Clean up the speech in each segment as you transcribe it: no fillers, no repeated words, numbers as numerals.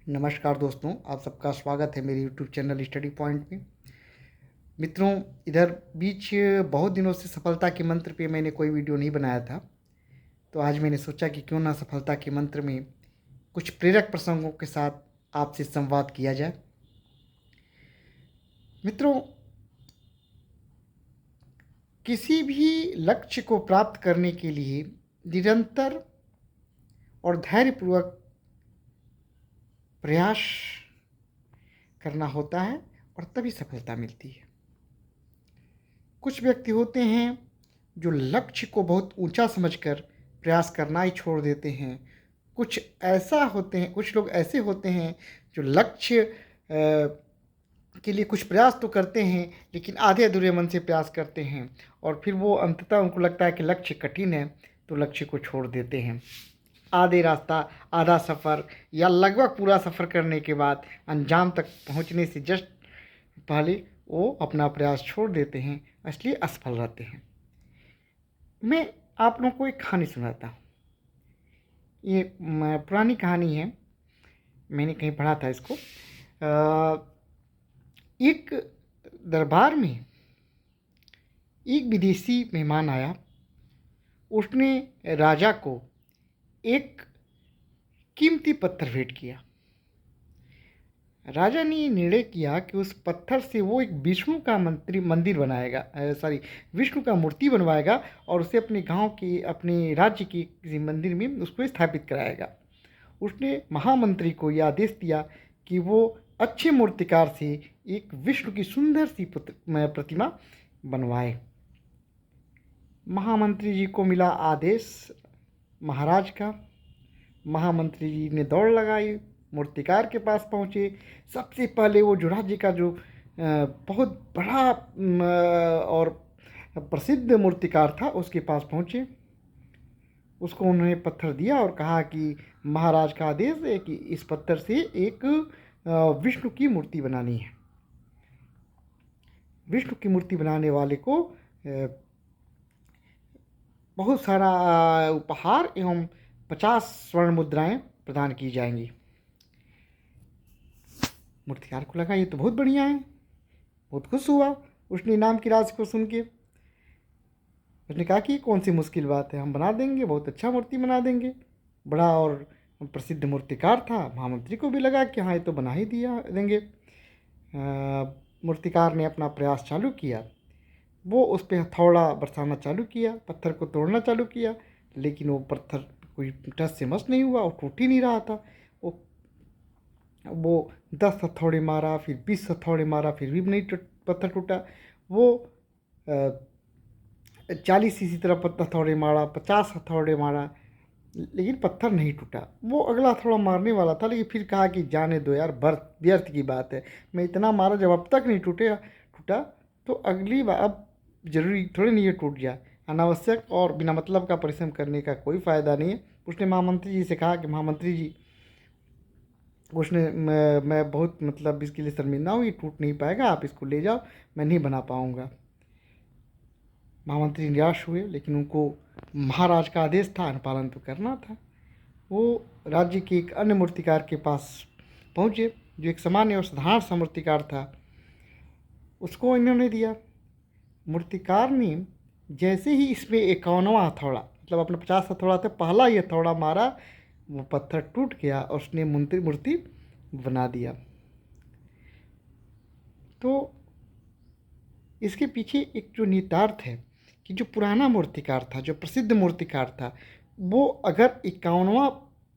नमस्कार दोस्तों, आप सबका स्वागत है मेरे यूट्यूब चैनल स्टडी पॉइंट में। मित्रों, इधर बीच बहुत दिनों से सफलता के मंत्र पे मैंने कोई वीडियो नहीं बनाया था, तो आज मैंने सोचा कि क्यों ना सफलता के मंत्र में कुछ प्रेरक प्रसंगों के साथ आपसे संवाद किया जाए। मित्रों, किसी भी लक्ष्य को प्राप्त करने के लिए निरंतर और धैर्यपूर्वक प्रयास करना होता है और तभी सफलता मिलती है। कुछ व्यक्ति होते हैं जो लक्ष्य को बहुत ऊंचा समझकर प्रयास करना ही छोड़ देते हैं। कुछ लोग ऐसे होते हैं जो लक्ष्य के लिए कुछ प्रयास तो करते हैं, लेकिन आधे अधूरे मन से प्रयास करते हैं और फिर वो अंततः उनको लगता है कि लक्ष्य कठिन है तो लक्ष्य को छोड़ देते हैं। आधे रास्ता, आधा सफ़र या लगभग पूरा सफ़र करने के बाद अंजाम तक पहुंचने से जस्ट पहले वो अपना प्रयास छोड़ देते हैं, इसलिए असफल रहते हैं। मैं आप लोगों को एक कहानी सुनाता हूँ। ये पुरानी कहानी है, मैंने कहीं पढ़ा था इसको। एक दरबार में एक विदेशी मेहमान आया। उसने राजा को एक कीमती पत्थर भेंट किया। राजा ने निर्णय किया कि उस पत्थर से वो एक मंदिर बनाएगा, विष्णु का मूर्ति बनवाएगा और उसे अपने गांव के, अपने राज्य के किसी मंदिर में उसको स्थापित कराएगा। उसने महामंत्री को यह आदेश दिया कि वो अच्छे मूर्तिकार से एक विष्णु की सुंदर सी प्रतिमा बनवाए। महामंत्री जी को मिला आदेश महाराज का। महामंत्री जी ने दौड़ लगाई, मूर्तिकार के पास पहुँचे। सबसे पहले वो जो राज्य का जो बहुत बड़ा और प्रसिद्ध मूर्तिकार था उसके पास पहुँचे। उसको उन्होंने पत्थर दिया और कहा कि महाराज का आदेश है कि इस पत्थर से एक विष्णु की मूर्ति बनानी है। विष्णु की मूर्ति बनाने वाले को बहुत सारा उपहार एवं 50 स्वर्ण मुद्राएं प्रदान की जाएंगी। मूर्तिकार को लगा ये तो बहुत बढ़िया है, बहुत खुश हुआ उसने इनाम की राशि को सुन के। उसने कहा कि कौन सी मुश्किल बात है, हम बना देंगे, बहुत अच्छा मूर्ति बना देंगे। बड़ा और प्रसिद्ध मूर्तिकार था, महामंत्री को भी लगा कि हाँ ये तो बना ही दिया देंगे। मूर्तिकार ने अपना प्रयास चालू किया। वो उस पर हथौड़ा बरसाना चालू किया, पत्थर को तोड़ना चालू किया, लेकिन वो पत्थर कोई टस से मस नहीं हुआ, वो टूट ही नहीं रहा था। वो 10 हथौड़े मारा, फिर 20 हथौड़े मारा, फिर भी नहीं पत्थर टूटा। वो 40 इसी तरह हथौड़े मारा, 50 हथौड़े मारा, लेकिन पत्थर नहीं टूटा। वो अगला हथौड़ा मारने वाला था, लेकिन फिर कहा कि जाने दो यार, व्यर्थ की बात है, मैं इतना मारा, जब अब तक नहीं टूटा तो अगली बार अब जरूरी थोड़ी नहीं है टूट जाए। अनावश्यक और बिना मतलब का परिश्रम करने का कोई फ़ायदा नहीं है। उसने महामंत्री जी से कहा कि महामंत्री जी, मैं बहुत मतलब इसके लिए शर्मिंदा हूँ, ये टूट नहीं पाएगा, आप इसको ले जाओ, मैं नहीं बना पाऊँगा। महामंत्री निराश हुए, लेकिन उनको महाराज का आदेश था, अनुपालन तो करना था। वो राज्य के एक अन्य मूर्तिकार के पास पहुँचे, जो एक सामान्य और साधारण सा मूर्तिकार था। उसको इन्होंने दिया। मूर्तिकार ने जैसे ही इसमें 51वां हथौड़ा, मतलब अपना 50 हथौड़ा था, पहला ही हथौड़ा मारा, वो पत्थर टूट गया और उसने मूर्ति बना दिया। तो इसके पीछे एक जो निहितार्थ है कि जो पुराना मूर्तिकार था, जो प्रसिद्ध मूर्तिकार था, वो अगर 51वां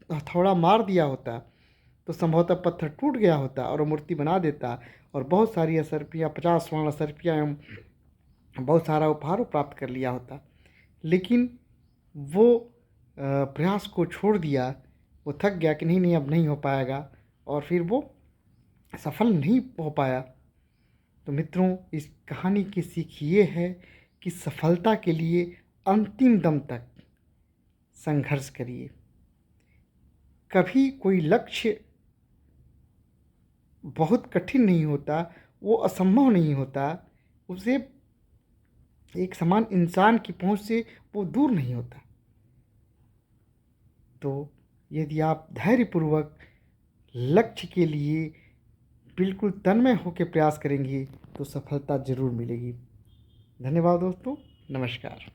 हथौड़ा मार दिया होता तो संभवतः पत्थर टूट गया होता और वो मूर्ति बना देता और बहुत सारी असरपियाँ, 50 स्वर्ण असरपियाँ एवं बहुत सारा उपहार प्राप्त कर लिया होता। लेकिन वो प्रयास को छोड़ दिया, वो थक गया कि नहीं अब नहीं हो पाएगा, और फिर वो सफल नहीं हो पाया। तो मित्रों, इस कहानी की सीख ये है कि सफलता के लिए अंतिम दम तक संघर्ष करिए। कभी कोई लक्ष्य बहुत कठिन नहीं होता, वो असंभव नहीं होता, उसे एक समान इंसान की पहुंच से वो दूर नहीं होता। तो यदि आप धैर्यपूर्वक लक्ष्य के लिए बिल्कुल तन्मय होकर प्रयास करेंगी तो सफलता ज़रूर मिलेगी। धन्यवाद दोस्तों, नमस्कार।